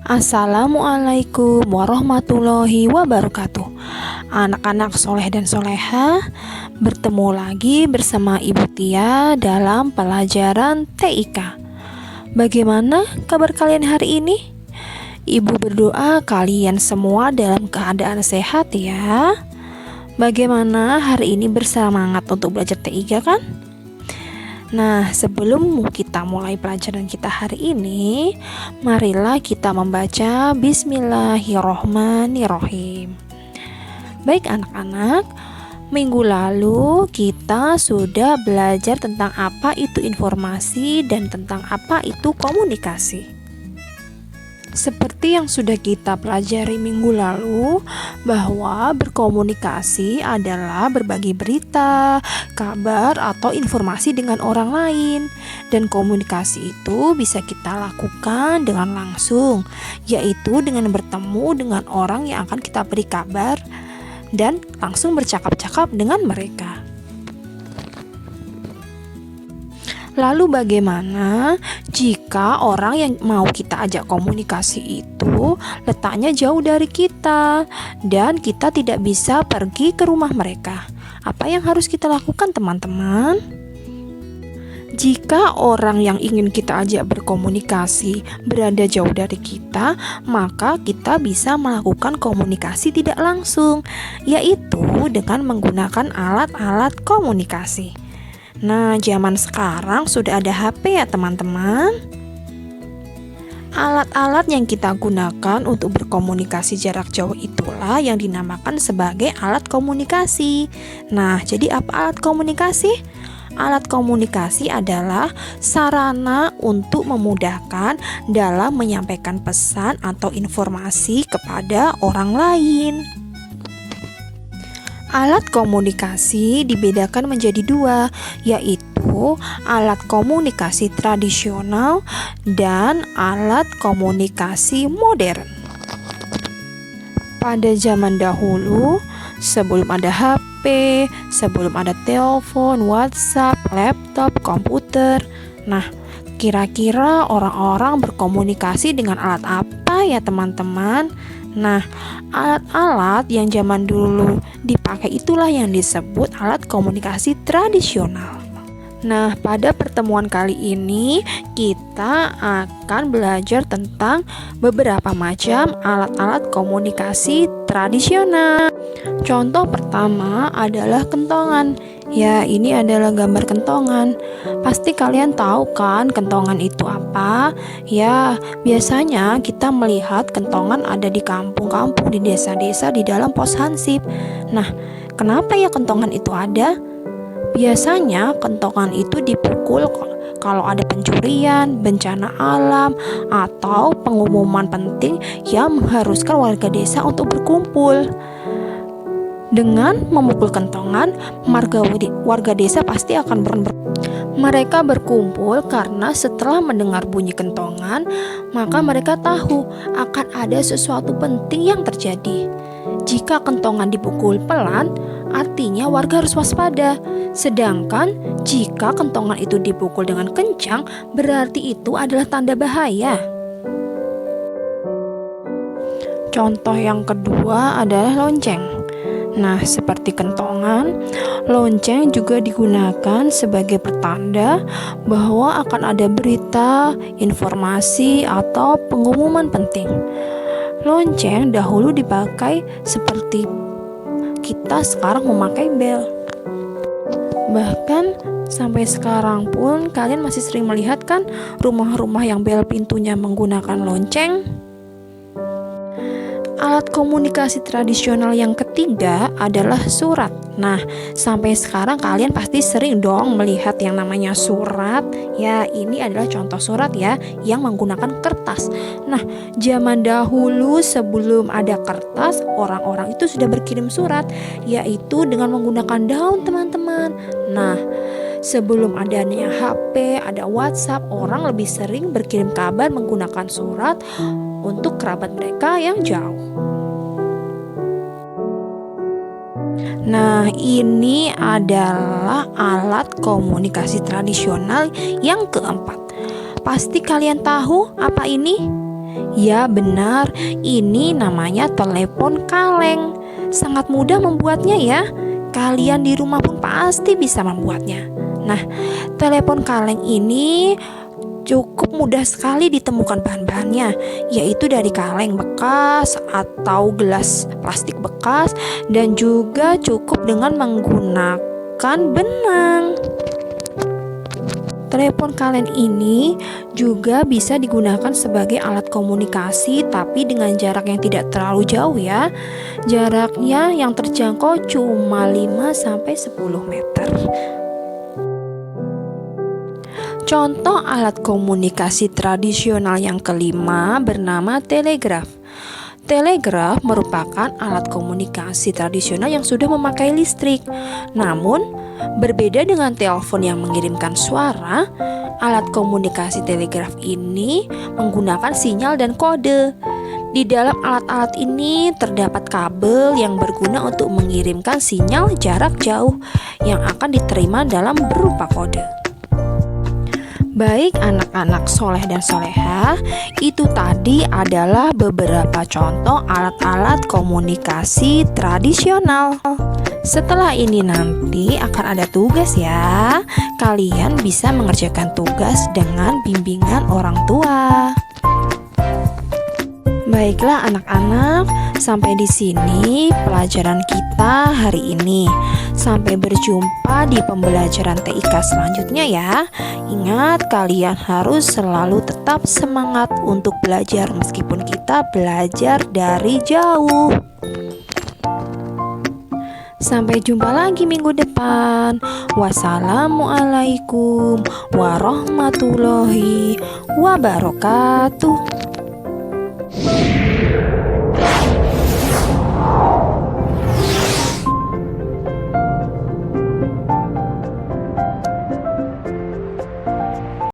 Assalamualaikum warahmatullahi wabarakatuh. Anak-anak soleh dan soleha, bertemu lagi bersama Ibu Tia dalam pelajaran TIK. Bagaimana kabar kalian hari ini? Ibu berdoa kalian semua dalam keadaan sehat ya. Bagaimana hari ini bersemangat untuk belajar TIK kan? Nah, sebelum kita mulai pelajaran kita hari ini, marilah kita membaca Bismillahirrohmanirrohim. Baik anak-anak, minggu lalu kita sudah belajar tentang apa itu informasi dan tentang apa itu komunikasi. Seperti yang sudah kita pelajari minggu lalu, bahwa berkomunikasi adalah berbagi berita, kabar, atau informasi dengan orang lain. Dan komunikasi itu bisa kita lakukan dengan langsung, yaitu dengan bertemu dengan orang yang akan kita beri kabar dan langsung bercakap-cakap dengan mereka. Lalu bagaimana jika orang yang mau kita ajak komunikasi itu letaknya jauh dari kita dan kita tidak bisa pergi ke rumah mereka? Apa yang harus kita lakukan, teman-teman? Jika orang yang ingin kita ajak berkomunikasi berada jauh dari kita, maka kita bisa melakukan komunikasi tidak langsung, yaitu dengan menggunakan alat-alat komunikasi. Nah, zaman sekarang sudah ada HP ya teman-teman. Alat-alat yang kita gunakan untuk berkomunikasi jarak jauh itulah yang dinamakan sebagai alat komunikasi. Nah, jadi apa alat komunikasi? Alat komunikasi adalah sarana untuk memudahkan dalam menyampaikan pesan atau informasi kepada orang lain. Alat komunikasi dibedakan menjadi dua, yaitu alat komunikasi tradisional dan alat komunikasi modern. Pada zaman dahulu, sebelum ada HP, sebelum ada telepon, WhatsApp, laptop, komputer, nah, kira-kira orang-orang berkomunikasi dengan alat apa ya teman-teman? Nah, alat-alat yang zaman dulu dipakai itulah yang disebut alat komunikasi tradisional. Nah, pada pertemuan kali ini kita akan belajar tentang beberapa macam alat-alat komunikasi tradisional. Contoh pertama adalah kentongan. Ya, ini adalah gambar kentongan. Pasti kalian tahu kan kentongan itu apa? Ya, biasanya kita melihat kentongan ada di kampung-kampung, di desa-desa, di dalam pos hansip. Nah, kenapa ya kentongan itu ada? Biasanya kentongan itu dipukul kalau ada pencurian, bencana alam, atau pengumuman penting yang mengharuskan warga desa untuk berkumpul. Dengan memukul kentongan, warga desa pasti akan mereka berkumpul karena setelah mendengar bunyi kentongan, maka mereka tahu akan ada sesuatu penting yang terjadi. Jika kentongan dipukul pelan, artinya warga harus waspada. Sedangkan jika kentongan itu dipukul dengan kencang, berarti itu adalah tanda bahaya. Contoh yang kedua adalah lonceng. Nah, seperti kentongan, lonceng juga digunakan sebagai pertanda bahwa akan ada berita, informasi, atau pengumuman penting. Lonceng dahulu dipakai seperti kita sekarang memakai bel. Bahkan sampai sekarang pun kalian masih sering melihat kan rumah-rumah yang bel pintunya menggunakan lonceng. Alat komunikasi tradisional yang ketiga adalah surat. Nah, sampai sekarang kalian pasti sering dong melihat yang namanya surat. Ya, ini adalah contoh surat ya, yang menggunakan kertas. Nah, zaman dahulu sebelum ada kertas, orang-orang itu sudah berkirim surat, yaitu dengan menggunakan daun, teman-teman. Nah, sebelum adanya HP, ada WhatsApp, orang lebih sering berkirim kabar menggunakan surat untuk kerabat mereka yang jauh. Nah, ini adalah alat komunikasi tradisional yang keempat. Pasti kalian tahu apa ini? Ya benar, ini namanya telepon kaleng. Sangat mudah membuatnya ya. Kalian di rumah pun pasti bisa membuatnya. Nah, telepon kaleng ini cukup mudah sekali ditemukan bahan-bahannya, yaitu dari kaleng bekas atau gelas plastik bekas, dan juga cukup dengan menggunakan benang. Telepon kaleng ini juga bisa digunakan sebagai alat komunikasi, tapi dengan jarak yang tidak terlalu jauh ya. Jaraknya yang terjangkau cuma 5-10 meter. Contoh alat komunikasi tradisional yang kelima bernama telegraf. Telegraf merupakan alat komunikasi tradisional yang sudah memakai listrik. Namun, berbeda dengan telepon yang mengirimkan suara, alat komunikasi telegraf ini menggunakan sinyal dan kode. Di dalam alat-alat ini terdapat kabel yang berguna untuk mengirimkan sinyal jarak jauh yang akan diterima dalam berupa kode. Baik anak-anak soleh dan soleha, itu tadi adalah beberapa contoh alat-alat komunikasi tradisional. Setelah ini nanti akan ada tugas ya. Kalian bisa mengerjakan tugas dengan bimbingan orang tua. Baiklah anak-anak, sampai di sini pelajaran kita hari ini. Sampai berjumpa di pembelajaran TIK selanjutnya ya. Ingat, kalian harus selalu tetap semangat untuk belajar meskipun kita belajar dari jauh. Sampai jumpa lagi minggu depan. Wassalamualaikum warahmatullahi wabarakatuh.